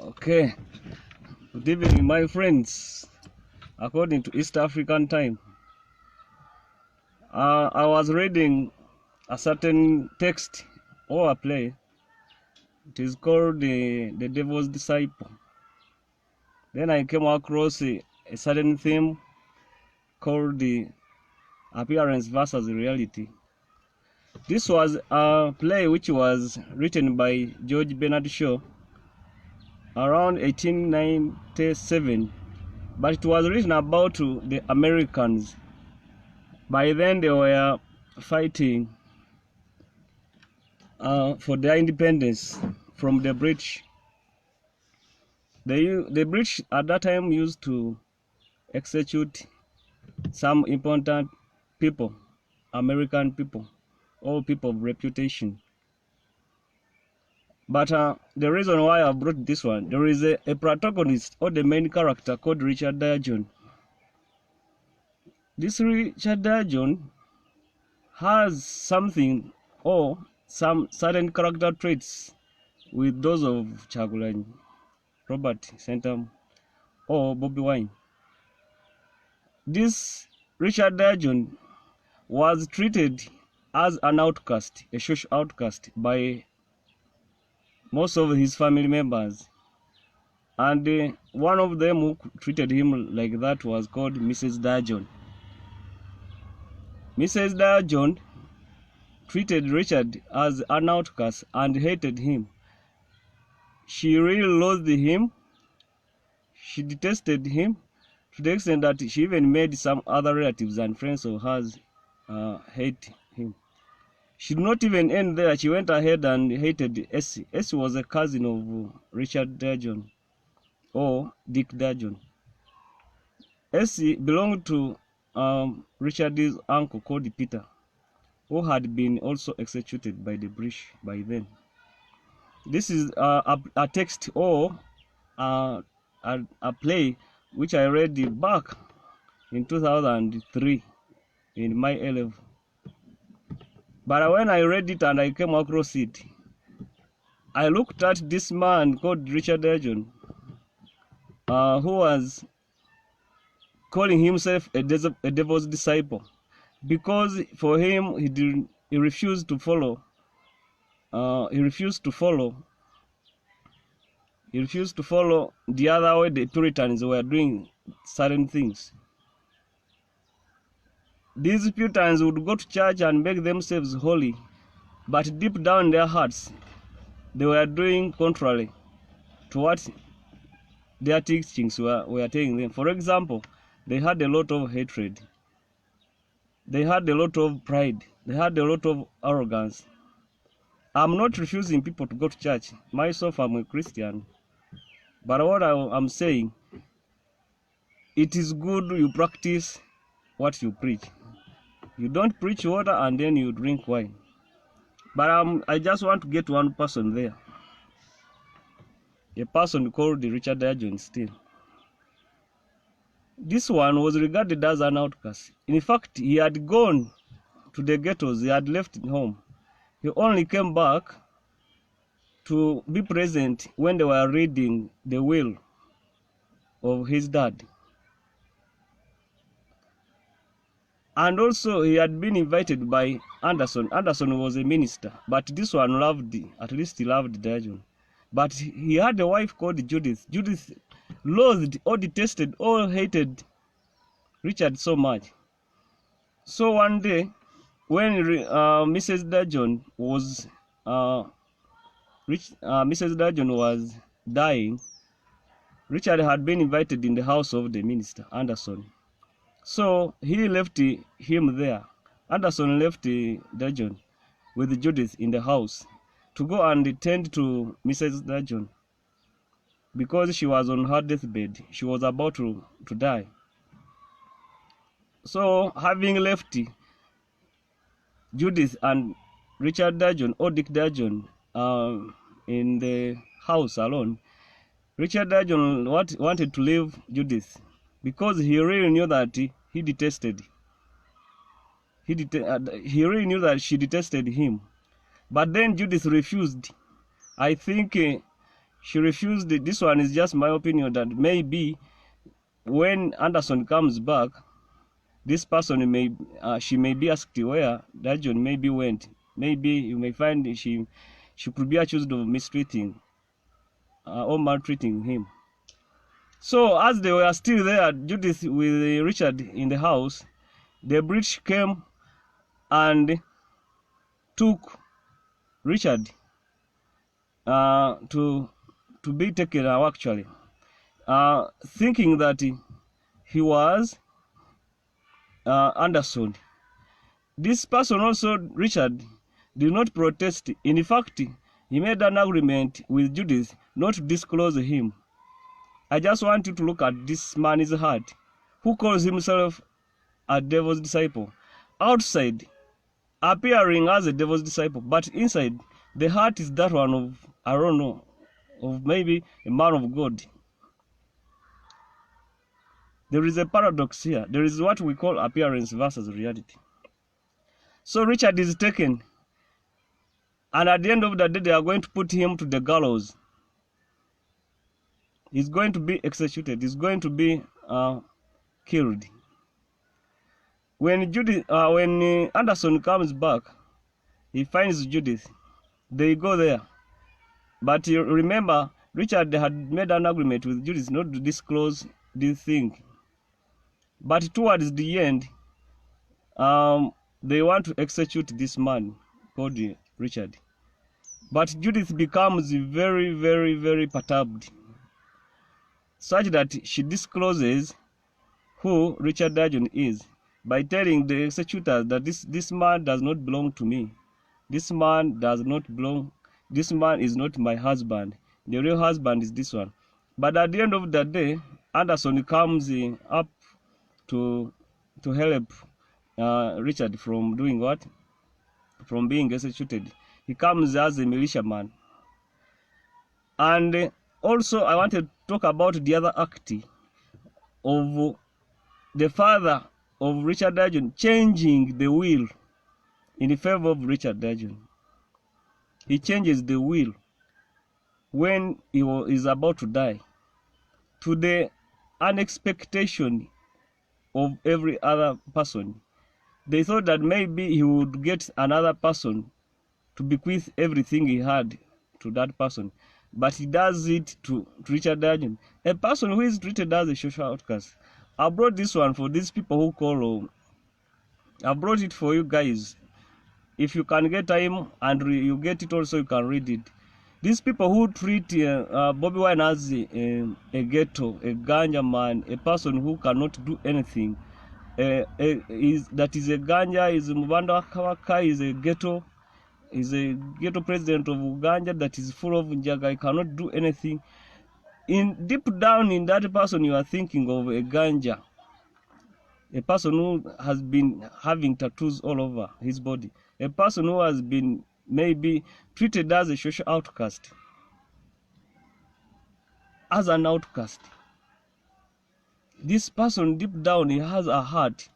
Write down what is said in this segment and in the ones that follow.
Okay, good evening, my friends. According to East African time, I was reading a certain text or a play. It is called The Devil's Disciple. Then I came across a certain theme called the Appearance versus Reality. This was a play which was written by George Bernard Shaw around 1897, but it was written about the Americans. By then they were fighting for their independence from the British. The British at that time used to execute some important people, American people, or people of reputation. But the reason why I brought this one, there is a protagonist or the main character called Richard Dadgeon. This Richard Dadgeon has something or some certain character traits with those of Chagulanyi, Robert Sentam, or Bobi Wine. This Richard Dadgeon was treated as an outcast, a social outcast, by most of his family members. And one of them who treated him like that was called Mrs. Dadgeon. Mrs. Dadgeon treated Richard as an outcast and hated him. She really loathed him. She detested him to the extent that she even made some other relatives and friends of hers hate him. She did not even end there. She went ahead and hated Essie. Essie was a cousin of Richard Dadgeon, or Dick Dadgeon. Essie belonged to Richard's uncle called Peter, who had been also executed by the British by then. This is a text or a play which I read back in 2003 in my A-level. But when I read it and I came across it, I looked at this man called Richard Dadgeon, who was calling himself a devil's disciple, because for him he refused to follow. He refused to follow the other way the Puritans were doing certain things. These Puritans would go to church and make themselves holy, but deep down in their hearts, they were doing contrary to what their teachings were telling them. For example, they had a lot of hatred. They had a lot of pride. They had a lot of arrogance. I'm not refusing people to go to church. Myself, I'm a Christian. But what I'm saying, it is good you practice what you preach. You don't preach water and then you drink wine. But I just want to get one person there. A person called Richard Dadgeon still. This one was regarded as an outcast. In fact, he had gone to the ghettos. He had left home. He only came back to be present when they were reading the will of his dad. And also he had been invited by Anderson. Anderson was a minister, but this one at least he loved Dadgeon. But he had a wife called Judith. Judith loathed or detested or hated Richard so much. So one day, when Mrs. Dadgeon was dying, Richard had been invited in the house of the minister, Anderson. So he left him there. Anderson left Dadgeon with Judith in the house to go and tend to Mrs. Dadgeon because she was on her deathbed. She was about to die. So having left Judith and Richard Dadgeon or Dick Dadgeon in the house alone, Richard Dadgeon wanted to leave Judith because he really knew that he really knew that she detested him. But then Judith refused. I think She refused it. This one is just my opinion, that maybe when Anderson comes back, this person may she may be asked where Dadgeon maybe went. Maybe you may find she could be accused of mistreating or maltreating him. So as they were still there, Judith with Richard in the house, the British came and took Richard to be taken out, actually, thinking that he was Anderson. This person also, Richard, did not protest. In fact, he made an agreement with Judith not to disclose him. I just want you to look at this man's heart, who calls himself a devil's disciple. Outside, appearing as a devil's disciple, but inside, the heart is that one of, I don't know, of maybe a man of God. There is a paradox here. There is what we call appearance versus reality. So Richard is taken, and at the end of the day, they are going to put him to the gallows. He's going to be executed. He's going to be killed. When Anderson comes back, he finds Judith. They go there. But you remember, Richard had made an agreement with Judith not to disclose this thing. But towards the end, they want to execute this man called Richard. But Judith becomes very, very, very perturbed, such that she discloses who Richard Dadgeon is by telling the executors that this man does not belong to me. This man does not belong. This man is not my husband. The real husband is this one. But at the end of the day, Anderson comes up to help Richard from doing what? From being executed. He comes as a militiaman. And also, I want to talk about the other act of the father of Richard Dadgeon changing the will in favor of Richard Dadgeon. He changes the will when he is about to die, to the unexpectation of every other person. They thought that maybe he would get another person to bequeath everything he had to that person. But he does it to Richard Dadgeon, a person who is treated as a social outcast. I brought this one for these people who call. I brought it for you guys. If you can get time and you get it also, you can read it. These people who treat Bobi Wine as a ghetto, a ganja man, a person who cannot do anything, that is a ganja, is Mubanda Kawaka, is a ghetto president of Uganda that is full of njaga, he cannot do anything. Deep down in that person, you are thinking of a ganja, a person who has been having tattoos all over his body, a person who has been maybe treated as a social outcast, as an outcast. This person deep down, he has a heart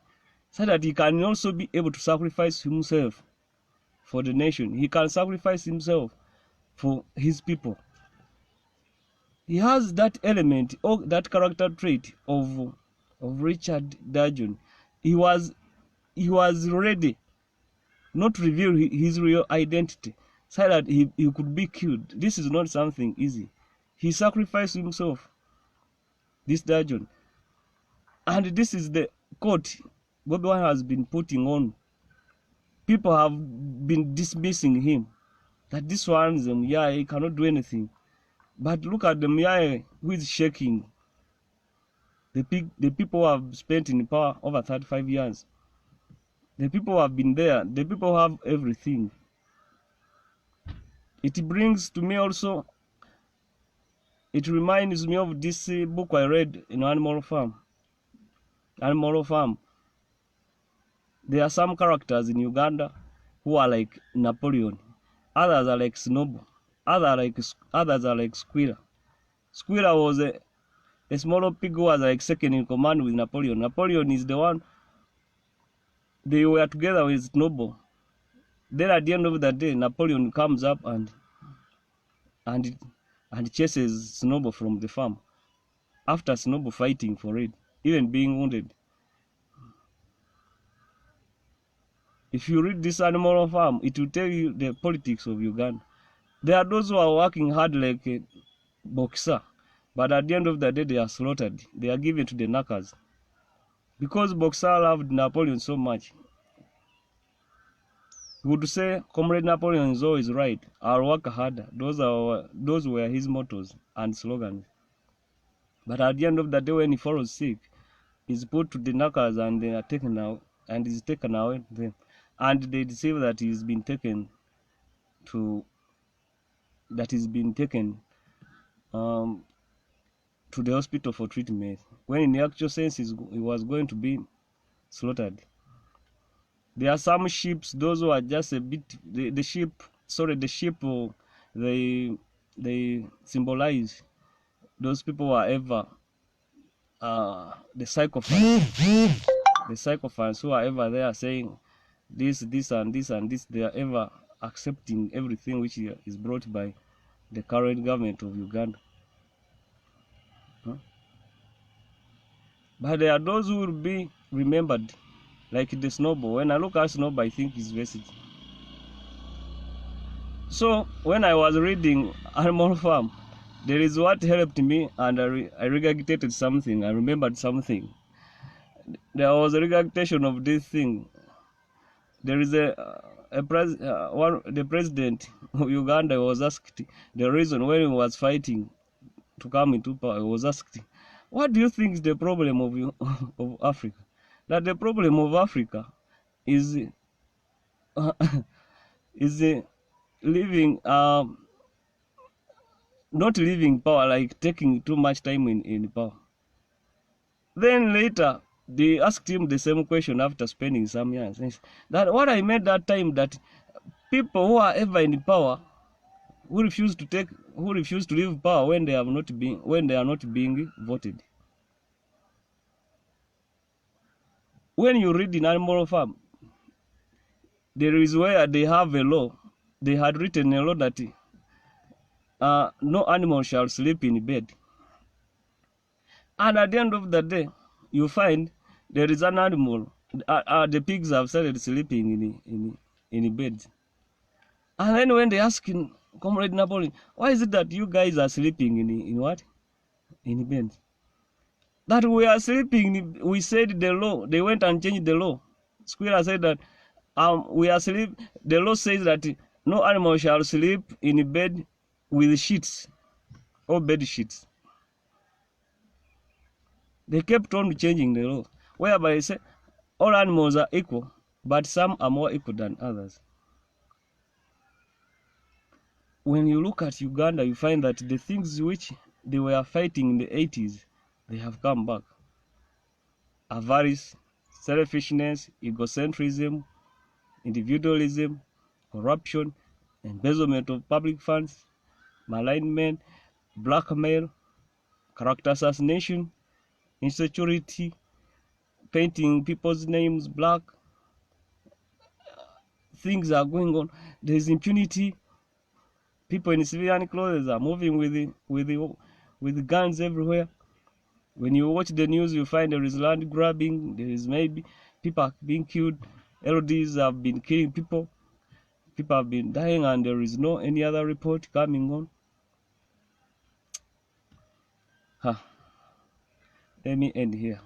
so that he can also be able to sacrifice himself for the nation. He can sacrifice himself for his people. He has that element or that character trait of Richard Dadgeon. He was ready not to reveal his real identity so that he could be killed. This is not something easy. He sacrificed himself, this Dadgeon. And this is the court Bobi Wine has been putting on. People have been dismissing him, that this one is he cannot do anything. But look at the Myae who is shaking. The people who have spent in power over 35 years. The people who have been there. The people who have everything. It brings to me also, it reminds me of this book I read in Animal Farm. Animal Farm. There are some characters in Uganda who are like Napoleon. Others are like Snobo. Others are like Squirrel. Squirrel was a small pig who was like second in command with Napoleon. Napoleon is the one. They were together with Snobo. Then at the end of the day, Napoleon comes up and and chases Snowball from the farm after Snowball fighting for it, even being wounded. If you read this Animal Farm, it will tell you the politics of Uganda. There are those who are working hard like a boxer, but at the end of the day, they are slaughtered. They are given to the knackers. Because Boxer loved Napoleon so much, he would say, Comrade Napoleon is always right. I'll work harder. Those were his mottos and slogans. But at the end of the day, when he falls sick, he's put to the knackers and they are taken out, and he's taken away them. And they deceive that he's been taken to to the hospital for treatment, when in the actual sense he was going to be slaughtered. There are some sheep, those who are just a bit, the sheep, they symbolize those people who are ever the sycophants who are ever there saying this, and this, and this. They are ever accepting everything which is brought by the current government of Uganda. But there are those who will be remembered, like the Snowball. When I look at Snowball, I think his message. So when I was reading Animal Farm, there is what helped me, and I regurgitated something. I remembered something. There was a regurgitation of this thing. There is the president of Uganda was asked the reason when he was fighting to come into power. He was asked, "What do you think is the problem of Africa?" That the problem of Africa is is living not living power, like taking too much time in power. Then later they asked him the same question after spending some years. That what I meant that time, that people who are ever in power, who refuse to leave power when they are not being voted. When you read in Animal Farm, there is where they have a law. They had written a law that no animal shall sleep in bed. And at the end of the day, you find there is an animal. The pigs have started sleeping in beds. And then when they ask Comrade Napoleon, why is it that you guys are sleeping in what? In beds? That we are sleeping, we said the law. They went and changed the law. Squirrel said that we are sleep. The law says that no animal shall sleep in bed with sheets or bed sheets. They kept on changing the law, whereby they say all animals are equal, but some are more equal than others. When you look at Uganda, you find that the things which they were fighting in the 80s, they have come back. Avarice, selfishness, egocentrism, individualism, corruption, embezzlement of public funds, malignment, blackmail, character assassination, insecurity, painting people's names black. Things are going on. There is impunity. People in civilian clothes are moving with guns everywhere. When you watch the news, you find there is land grabbing. There is maybe people being killed. LDs have been killing people. People have been dying, and there is no any other report coming on. Let me end here.